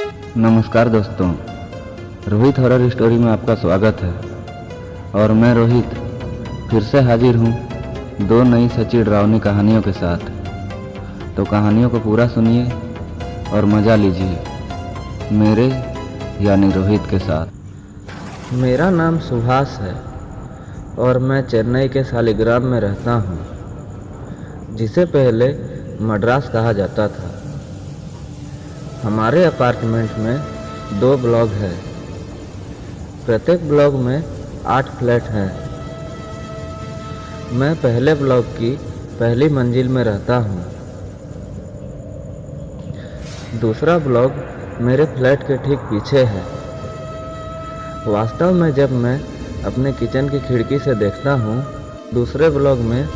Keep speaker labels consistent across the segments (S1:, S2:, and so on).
S1: नमस्कार दोस्तों, Rohit horror story में आपका स्वागत है। और मैं रोहित फिर से हाजिर हूँ दो नई सच्ची डरावनी कहानियों के साथ। तो कहानियों को पूरा सुनिए और मज़ा लीजिए मेरे यानी रोहित के साथ।
S2: मेरा नाम सुभाष है और मैं चेन्नई के सालिग्राम में रहता हूँ, जिसे पहले मद्रास कहा जाता था। हमारे अपार्टमेंट में 2 ब्लॉक हैं। प्रत्येक ब्लॉक में 8 फ्लैट हैं। मैं पहले ब्लॉक की पहली मंजिल में रहता हूँ। दूसरा ब्लॉक मेरे फ्लैट के ठीक पीछे है। वास्तव में जब मैं अपने किचन की खिड़की से देखता हूँ दूसरे ब्लॉक में,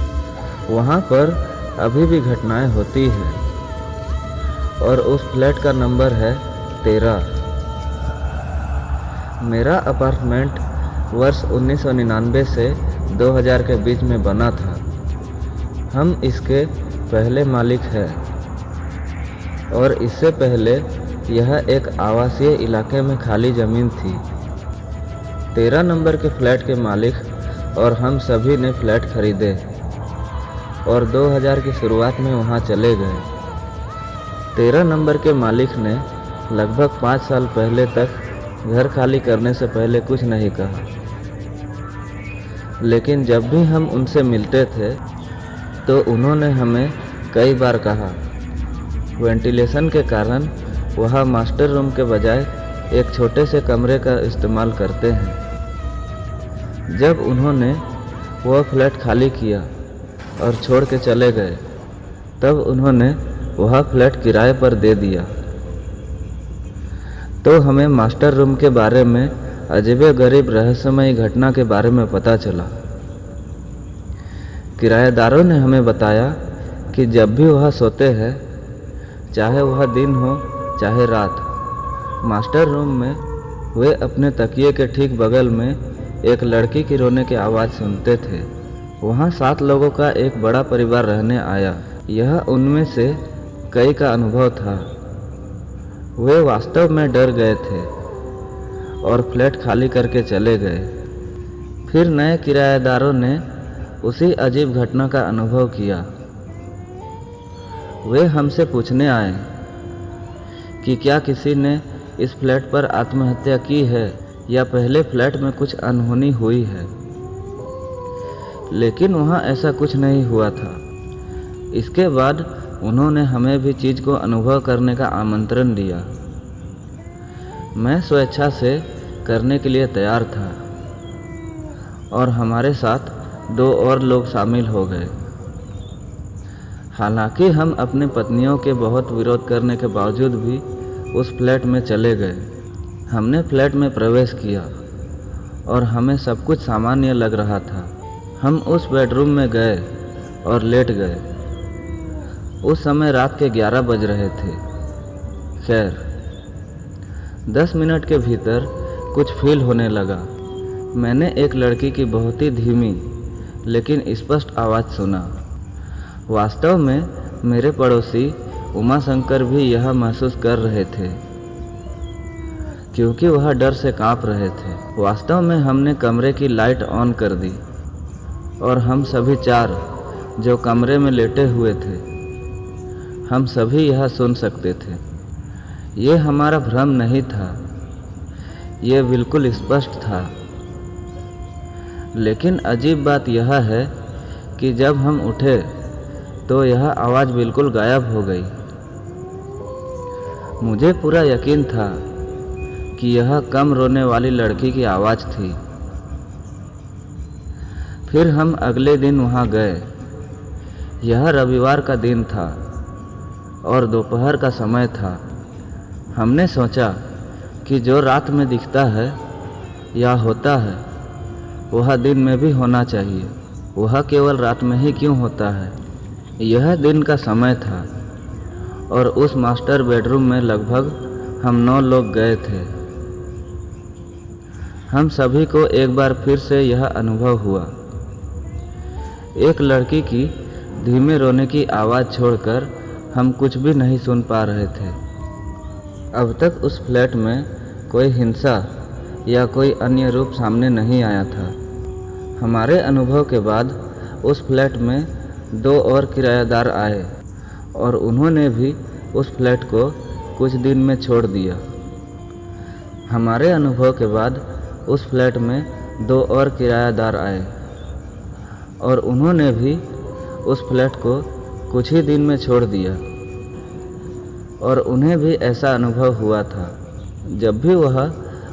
S2: वहाँ पर अभी भी घटनाएं होती हैं और उस फ्लैट का नंबर है 13। मेरा अपार्टमेंट वर्ष 1999 से 2000 के बीच में बना था। हम इसके पहले मालिक हैं और इससे पहले यह एक आवासीय इलाके में खाली ज़मीन थी। 13 नंबर के फ्लैट के मालिक और हम सभी ने फ्लैट खरीदे और 2000 की शुरुआत में वहाँ चले गए। 13 नंबर के मालिक ने लगभग 5 साल पहले तक घर खाली करने से पहले कुछ नहीं कहा, लेकिन जब भी हम उनसे मिलते थे तो उन्होंने हमें कई बार कहा वेंटिलेशन के कारण वह मास्टर रूम के बजाय एक छोटे से कमरे का इस्तेमाल करते हैं। जब उन्होंने वह फ्लैट खाली किया और छोड़ के चले गए, तब उन्होंने वह फ्लैट किराए पर दे दिया। तो हमें मास्टर रूम के बारे में अजीबोगरीब रहस्यमयी घटना के बारे में पता चला। किराएदारों ने हमें बताया कि जब भी वह सोते हैं, चाहे वह दिन हो चाहे रात, मास्टर रूम में वे अपने तकिए के ठीक बगल में एक लड़की की रोने की आवाज़ सुनते थे। वहाँ 7 लोगों का एक बड़ा परिवार रहने आया। यह उनमें से कई का अनुभव था। वे वास्तव में डर गए थे और फ्लैट खाली करके चले गए। फिर नए किराएदारों ने उसी अजीब घटना का अनुभव किया। वे हमसे पूछने आए कि क्या किसी ने इस फ्लैट पर आत्महत्या की है या पहले फ्लैट में कुछ अनहोनी हुई है, लेकिन वहाँ ऐसा कुछ नहीं हुआ था। इसके बाद उन्होंने हमें भी चीज़ को अनुभव करने का आमंत्रण दिया। मैं स्वेच्छा से करने के लिए तैयार था और हमारे साथ 2 और लोग शामिल हो गए। हालांकि हम अपने पत्नियों के बहुत विरोध करने के बावजूद भी उस फ्लैट में चले गए। हमने फ्लैट में प्रवेश किया और हमें सब कुछ सामान्य लग रहा था। हम उस बेडरूम में गए और लेट गए। उस समय रात के 11 बज रहे थे। खैर, 10 मिनट के भीतर कुछ फील होने लगा। मैंने एक लड़की की बहुत ही धीमी लेकिन स्पष्ट आवाज़ सुना। वास्तव में मेरे पड़ोसी उमा शंकर भी यह महसूस कर रहे थे, क्योंकि वह डर से कांप रहे थे। वास्तव में हमने कमरे की लाइट ऑन कर दी और हम सभी 4 जो कमरे में लेटे हुए थे, हम सभी यह सुन सकते थे। ये हमारा भ्रम नहीं था, ये बिल्कुल स्पष्ट था। लेकिन अजीब बात यह है कि जब हम उठे तो यह आवाज़ बिल्कुल गायब हो गई। मुझे पूरा यकीन था कि यह कम रोने वाली लड़की की आवाज़ थी। फिर हम अगले दिन वहाँ गए। यह रविवार का दिन था और दोपहर का समय था। हमने सोचा कि जो रात में दिखता है या होता है वह दिन में भी होना चाहिए। वह केवल रात में ही क्यों होता है। यह दिन का समय था और उस मास्टर बेडरूम में लगभग हम 9 लोग गए थे। हम सभी को एक बार फिर से यह अनुभव हुआ। एक लड़की की धीमे रोने की आवाज़ छोड़कर हम कुछ भी नहीं सुन पा रहे थे। अब तक उस फ्लैट में कोई हिंसा या कोई अन्य रूप सामने नहीं आया था। हमारे अनुभव के बाद उस फ्लैट में 2 और किराएदार आए और उन्होंने भी उस फ्लैट को कुछ दिन में छोड़ दिया। हमारे अनुभव के बाद उस फ्लैट में 2 और किराएदार आए और उन्होंने भी उस फ्लैट को कुछ ही दिन में छोड़ दिया और उन्हें भी ऐसा अनुभव हुआ था। जब भी वह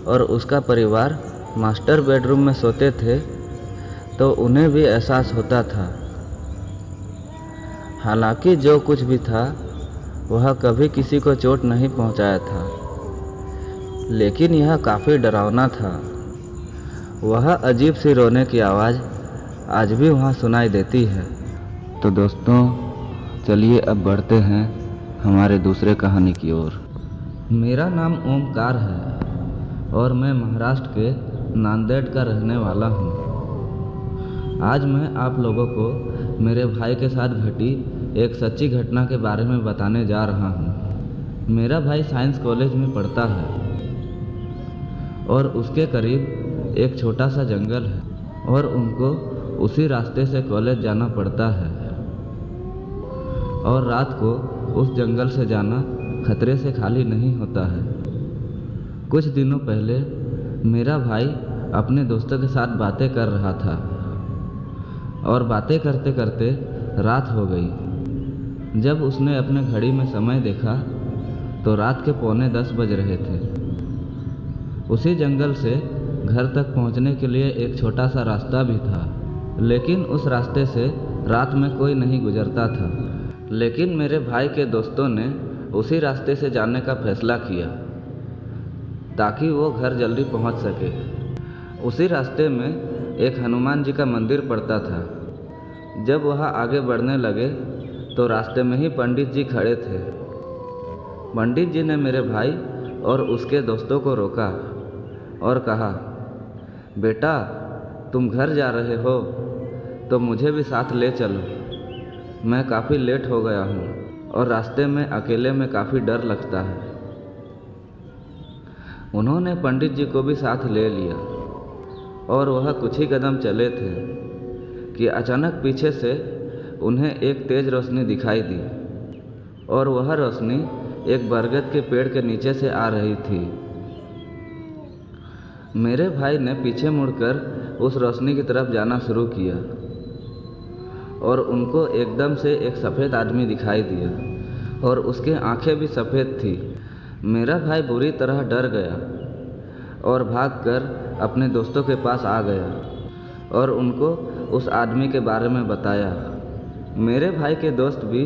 S2: और उसका परिवार मास्टर बेडरूम में सोते थे तो उन्हें भी एहसास होता था। हालांकि जो कुछ भी था वह कभी किसी को चोट नहीं पहुंचाया था, लेकिन यह काफ़ी डरावना था। वह अजीब सी रोने की आवाज़ आज भी वहाँ सुनाई देती है।
S1: तो दोस्तों चलिए अब बढ़ते हैं हमारे दूसरे कहानी की ओर।
S2: मेरा नाम ओमकार है और मैं महाराष्ट्र के नांदेड़ का रहने वाला हूँ। आज मैं आप लोगों को मेरे भाई के साथ घटी एक सच्ची घटना के बारे में बताने जा रहा हूँ। मेरा भाई साइंस कॉलेज में पढ़ता है और उसके करीब एक छोटा सा जंगल है और उनको उसी रास्ते से कॉलेज जाना पड़ता है और रात को उस जंगल से जाना खतरे से खाली नहीं होता है। कुछ दिनों पहले मेरा भाई अपने दोस्तों के साथ बातें कर रहा था और बातें करते करते रात हो गई। जब उसने अपने घड़ी में समय देखा तो रात के 9:45 बज रहे थे। उसी जंगल से घर तक पहुंचने के लिए एक छोटा सा रास्ता भी था, लेकिन उस रास्ते से रात में कोई नहीं गुजरता था। लेकिन मेरे भाई के दोस्तों ने उसी रास्ते से जाने का फैसला किया ताकि वो घर जल्दी पहुंच सके। उसी रास्ते में एक हनुमान जी का मंदिर पड़ता था। जब वह आगे बढ़ने लगे तो रास्ते में ही पंडित जी खड़े थे। पंडित जी ने मेरे भाई और उसके दोस्तों को रोका और कहा, बेटा तुम घर जा रहे हो तो मुझे भी साथ ले चलो। मैं काफ़ी लेट हो गया हूँ और रास्ते में अकेले में काफ़ी डर लगता है। उन्होंने पंडित जी को भी साथ ले लिया और वह कुछ ही कदम चले थे कि अचानक पीछे से उन्हें एक तेज़ रोशनी दिखाई दी और वह रोशनी एक बरगद के पेड़ के नीचे से आ रही थी। मेरे भाई ने पीछे मुड़कर उस रोशनी की तरफ जाना शुरू किया और उनको एकदम से एक सफ़ेद आदमी दिखाई दिया और उसकी आंखें भी सफ़ेद थी। मेरा भाई बुरी तरह डर गया और भागकर अपने दोस्तों के पास आ गया और उनको उस आदमी के बारे में बताया। मेरे भाई के दोस्त भी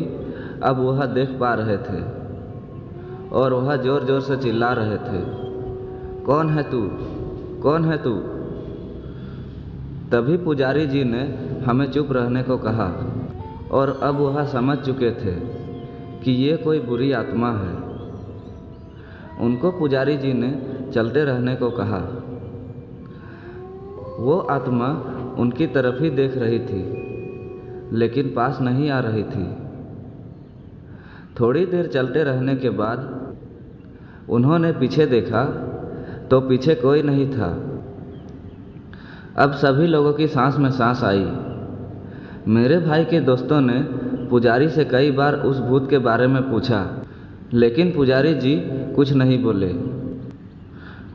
S2: अब वह देख पा रहे थे और वह ज़ोर ज़ोर से चिल्ला रहे थे, कौन है तू, कौन है तू। तभी पुजारी जी ने हमें चुप रहने को कहा और अब वह समझ चुके थे कि ये कोई बुरी आत्मा है। उनको पुजारी जी ने चलते रहने को कहा। वो आत्मा उनकी तरफ ही देख रही थी लेकिन पास नहीं आ रही थी। थोड़ी देर चलते रहने के बाद उन्होंने पीछे देखा तो पीछे कोई नहीं था। अब सभी लोगों की सांस में सांस आई। मेरे भाई के दोस्तों ने पुजारी से कई बार उस भूत के बारे में पूछा, लेकिन पुजारी जी कुछ नहीं बोले।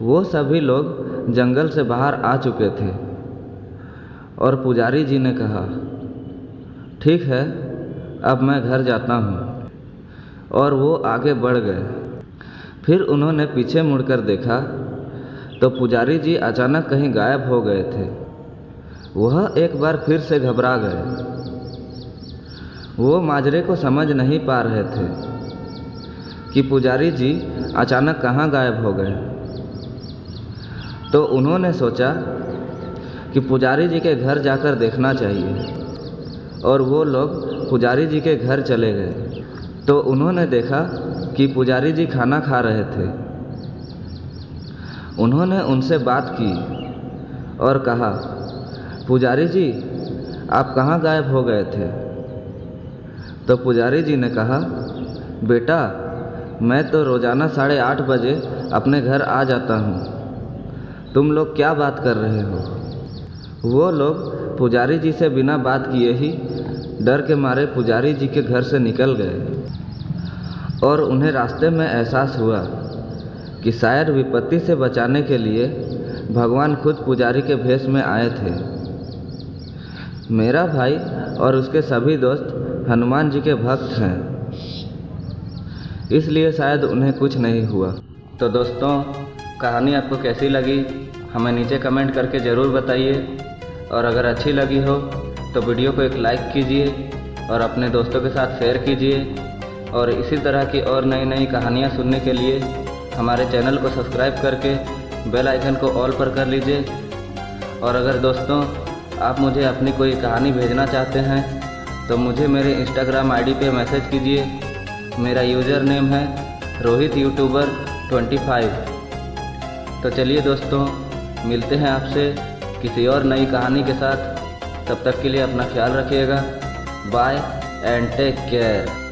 S2: वो सभी लोग जंगल से बाहर आ चुके थे और पुजारी जी ने कहा, ठीक है अब मैं घर जाता हूँ, और वो आगे बढ़ गए। फिर उन्होंने पीछे मुड़कर देखा तो पुजारी जी अचानक कहीं गायब हो गए थे। वह एक बार फिर से घबरा गए। वो माजरे को समझ नहीं पा रहे थे कि पुजारी जी अचानक कहाँ गायब हो गए। तो उन्होंने सोचा कि पुजारी जी के घर जाकर देखना चाहिए, और वो लोग पुजारी जी के घर चले गए। तो उन्होंने देखा कि पुजारी जी खाना खा रहे थे। उन्होंने उनसे बात की और कहा, पुजारी जी आप कहाँ गायब हो गए थे। तो पुजारी जी ने कहा, बेटा मैं तो रोज़ाना 8:30 बजे अपने घर आ जाता हूँ। तुम लोग क्या बात कर रहे हो? वो लोग पुजारी जी से बिना बात किए ही डर के मारे पुजारी जी के घर से निकल गए और उन्हें रास्ते में एहसास हुआ कि शायद विपत्ति से बचाने के लिए भगवान खुद पुजारी के भेष में आए थे। मेरा भाई और उसके सभी दोस्त हनुमान जी के भक्त हैं, इसलिए शायद उन्हें कुछ नहीं हुआ। तो दोस्तों, कहानी आपको कैसी लगी हमें नीचे कमेंट करके ज़रूर बताइए, और अगर अच्छी लगी हो तो वीडियो को एक लाइक कीजिए और अपने दोस्तों के साथ शेयर कीजिए। और इसी तरह की और नई नई कहानियाँ सुनने के लिए हमारे चैनल को सब्सक्राइब करके बेल आइकन को ऑल पर कर लीजिए। और अगर दोस्तों आप मुझे अपनी कोई कहानी भेजना चाहते हैं तो मुझे मेरे इंस्टाग्राम आईडी पे मैसेज कीजिए। मेरा यूज़र नेम है रोहित यूट्यूबर 25। तो चलिए दोस्तों, मिलते हैं आपसे किसी और नई कहानी के साथ। तब तक के लिए अपना ख्याल रखिएगा। Bye and take care.